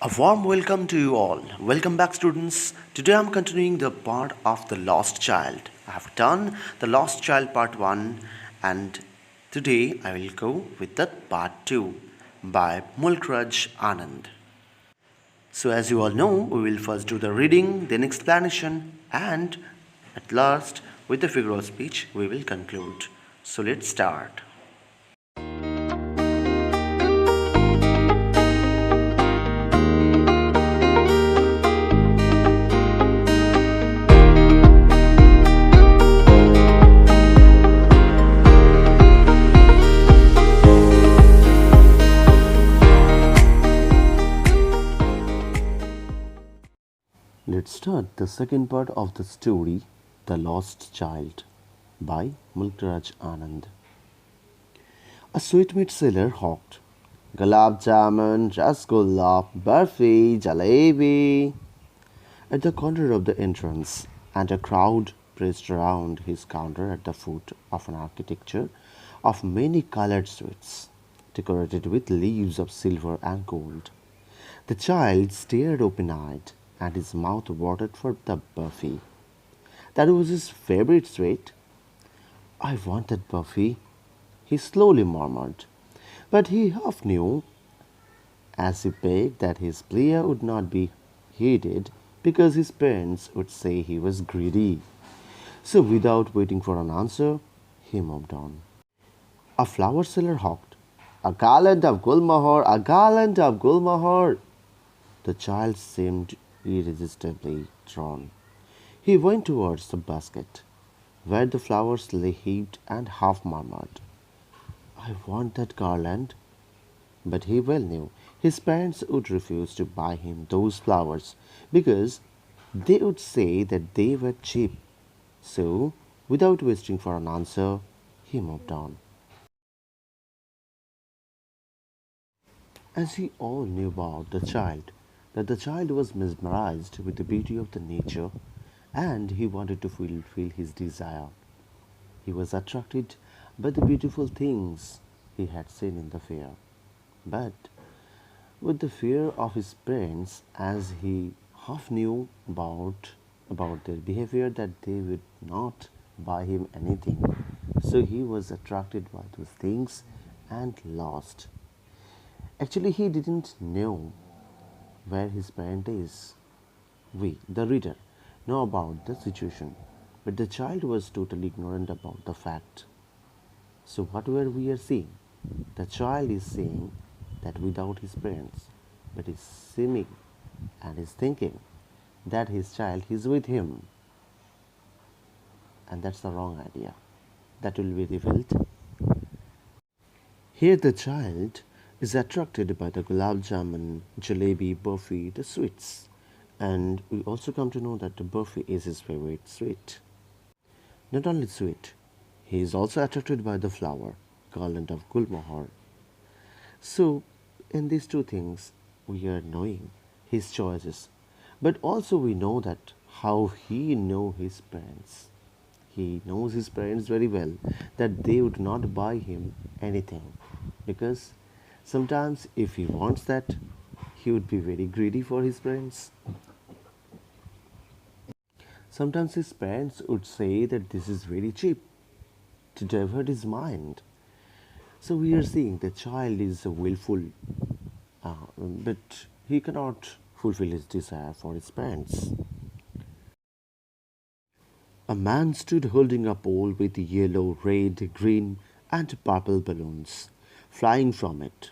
A warm welcome to you all. Welcome back, students. Today I'm continuing the part of The Lost Child. I have done The Lost Child Part 1, and today I will go with the Part 2 by Mulk Raj Anand. So, as you all know, we will first do the reading, then explanation, and at last, with the figure of speech, we will conclude. So, let's start. Let's start the second part of the story, The Lost Child, by Mulk Raj Anand. A sweetmeat seller hawked gulab jamun, rasgulla, barfi, jalebi at the corner of the entrance, and a crowd pressed around his counter at the foot of an architecture of many colored sweets, decorated with leaves of silver and gold. The child stared open eyed, and his mouth watered for the Buffy. That was his favorite sweet. I want that Buffy, he slowly murmured. But he half knew, as he begged, that his plea would not be heeded because his parents would say he was greedy. So, without waiting for an answer, he moved on. A flower seller hawked, "A garland of Gulmohar, a garland of Gulmohar." The child seemed irresistibly drawn. He went towards the basket, where the flowers lay heaped, and half murmured, "I want that garland." But he well knew his parents would refuse to buy him those flowers because they would say that they were cheap. So, without waiting for an answer, he moved on. As he all knew about the child, that the child was mesmerized with the beauty of the nature, and he wanted to fulfill his desire. He was attracted by the beautiful things he had seen in the fair. But with the fear of his parents, as he half knew about their behavior, that they would not buy him anything, so he was attracted by those things and lost. Actually, he didn't know where his parent is. We, the reader, know about the situation, but the child was totally ignorant about the fact. So, what were we are seeing? The child is saying that without his parents, but is seeming and is thinking that his child is with him, and that's the wrong idea. That will be revealed. Here, the child is attracted by the gulab jamun, jalebi, burfi, the sweets, and we also come to know that the burfi is his favorite sweet. Not only sweet, he is also attracted by the flower, garland of gulmohar. So, in these two things, we are knowing his choices, but also we know that how he know his parents. He knows his parents very well, that they would not buy him anything, because sometimes if he wants that, he would be very greedy for his parents. Sometimes his parents would say that this is very cheap to divert his mind. So we are seeing the child is willful, but he cannot fulfill his desire for his parents. A man stood holding a pole with yellow, red, green, and purple balloons flying from it.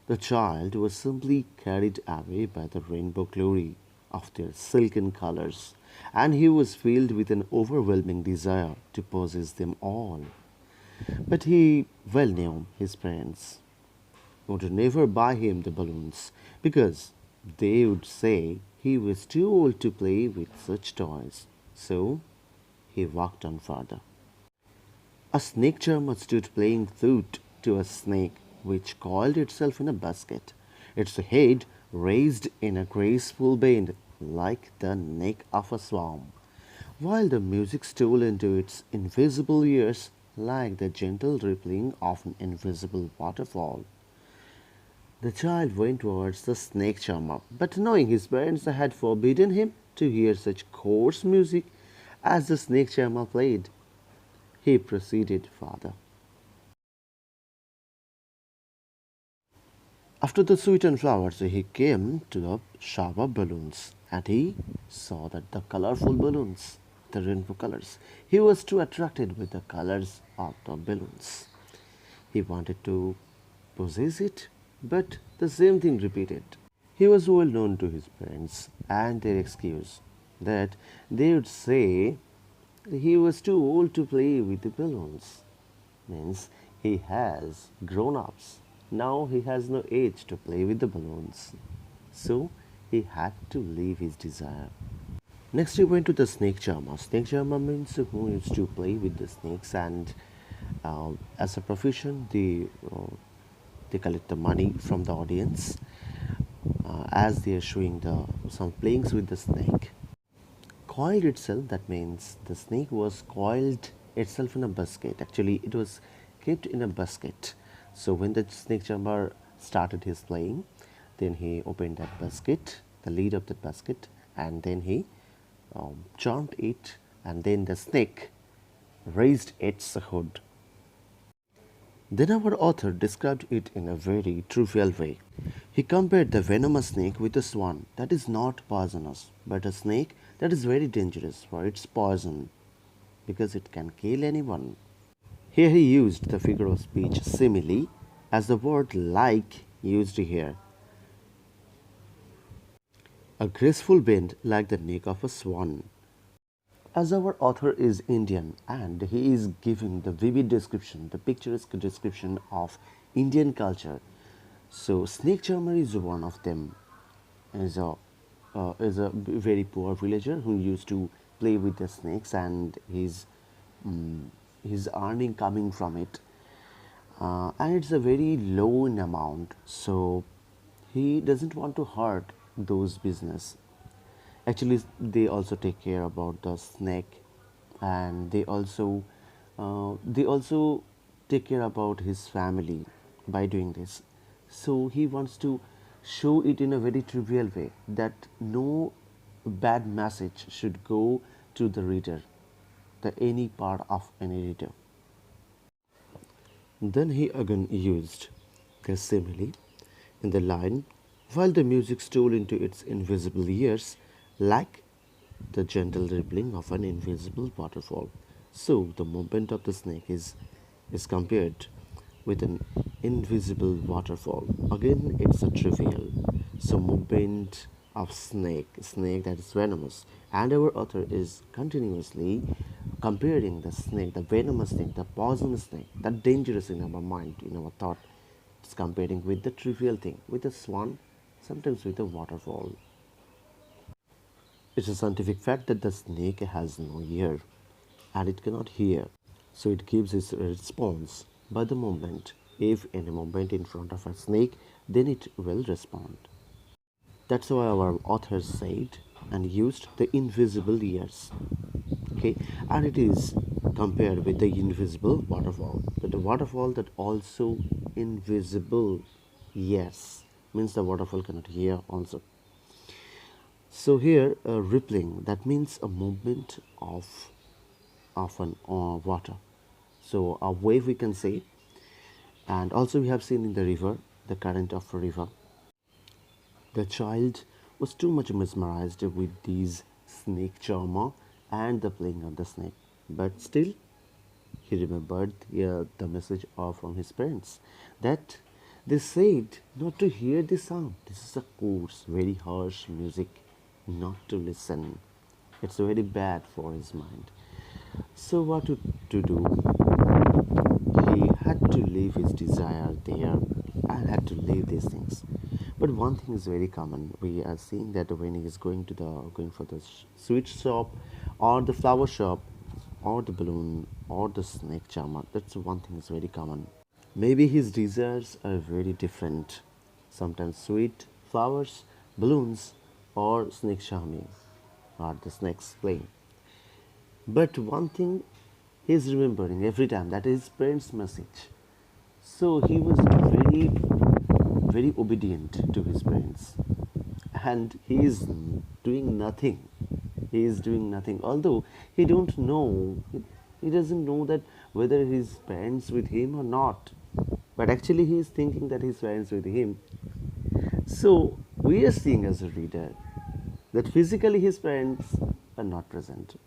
The child was simply carried away by the rainbow glory of their silken colors, and he was filled with an overwhelming desire to possess them all. But he well knew his parents would never buy him the balloons because they would say he was too old to play with such toys. So he walked on further. A snake charmer stood playing flute to a snake which coiled itself in a basket, its head raised in a graceful bend like the neck of a swan, while the music stole into its invisible ears like the gentle rippling of an invisible waterfall. The child went towards the snake charmer, but knowing his parents had forbidden him to hear such coarse music as the snake charmer played, he proceeded farther. After the sweetened flowers, he came to the shower balloons, and he saw that the colorful balloons, the rainbow colors, he was too attracted with the colors of the balloons. He wanted to possess it, but the same thing repeated. He was well known to his parents and their excuse that they would say he was too old to play with the balloons. Means he has grown ups. Now he has no age to play with the balloons. So he had to leave his desire. Next, he went to the snake charmer. Snake charmer means who used to play with the snakes, and as a profession, they collect the money from the audience as they are showing the some playings with the snake. Coiled itself, that means the snake was coiled itself in a basket. Actually, it was kept in a basket. So when the snake charmer started his playing, then he opened that basket, the lid of the basket, and then he charmed it, and then the snake raised its hood. Then our author described it in a very trivial way. He compared the venomous snake with a swan that is not poisonous, but a snake that is very dangerous for its poison because it can kill anyone. Here he used the figure of speech simile as the word like used here. A graceful bend like the neck of a swan. As our author is Indian and he is giving the vivid description, the picturesque description of Indian culture, so snake charmer is one of them. Is a very poor villager who used to play with the snakes, and his earning coming from it, and it's a very low in amount. So he doesn't want to hurt those business. Actually, they also take care about the snake, and they also take care about his family by doing this. So he wants to show it in a very trivial way that no bad message should go to the reader, the any part of any reader. Then he again used the simile in the line, while the music stole into its invisible ears like the gentle rippling of an invisible waterfall. So the movement of the snake is compared with an invisible waterfall. Again, it's a trivial. So movement of snake that is venomous, and our author is continuously comparing the snake, the venomous snake, the poisonous snake, that dangerous in our mind, in our thought. It's comparing with the trivial thing, with a swan, sometimes with a waterfall. It's a scientific fact that the snake has no ear and it cannot hear, so it gives its response by the movement. If any movement in front of a snake, then it will respond. That's why our author said and used the invisible ears. Okay, and it is compared with the invisible waterfall. But the waterfall that also invisible, yes, means the waterfall cannot hear also. So here, rippling, that means a movement of an water. So a wave we can say, and also we have seen in the river, the current of a river. The child was too much mesmerized with these snake charmer and the playing of the snake, but still he remembered the message from his parents that they said not to hear the sound. This is a coarse, very harsh music, not to listen. It's very bad for his mind. So, what to do? He had to leave his desire there and had to leave these things. But one thing is very common. We are seeing that when he is going for the sweet shop, or the flower shop, or the balloon, or the snake charmer, that's one thing is very common. Maybe his desires are very different. Sometimes sweet flowers, balloons, or snake charming, or the snakes playing. But one thing he is remembering every time, that is parents' message. So he was very very obedient to his parents, and he is doing nothing. He is doing nothing, although he don't know, he doesn't know that whether his parents with him or not, but actually he is thinking that his parents with him. So we are seeing as a reader that physically his parents are not present,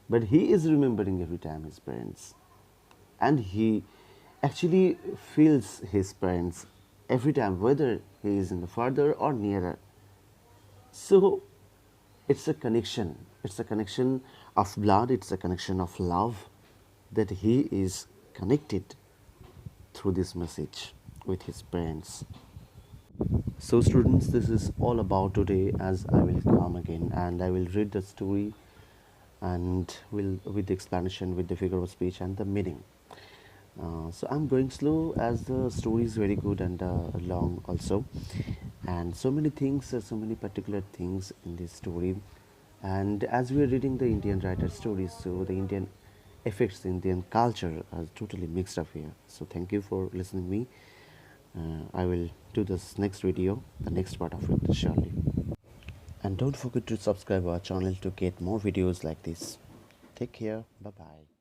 but he is remembering every time his parents, and he actually feels his parents every time, whether he is in the further or nearer. So it's a connection. It's a connection of blood. It's a connection of love, that he is connected through this message with his parents. So, students, this is all about today. As I will come again and I will read the story and will with the explanation, with the figure of speech and the meaning. So I'm going slow as the story is very good and long also, and so many things, so many particular things in this story. And as we are reading the Indian writer stories, so the Indian effects, Indian culture are totally mixed up here. So thank you for listening me. I will do this next video, the next part of it surely. And don't forget to subscribe our channel to get more videos like this. Take care. Bye bye.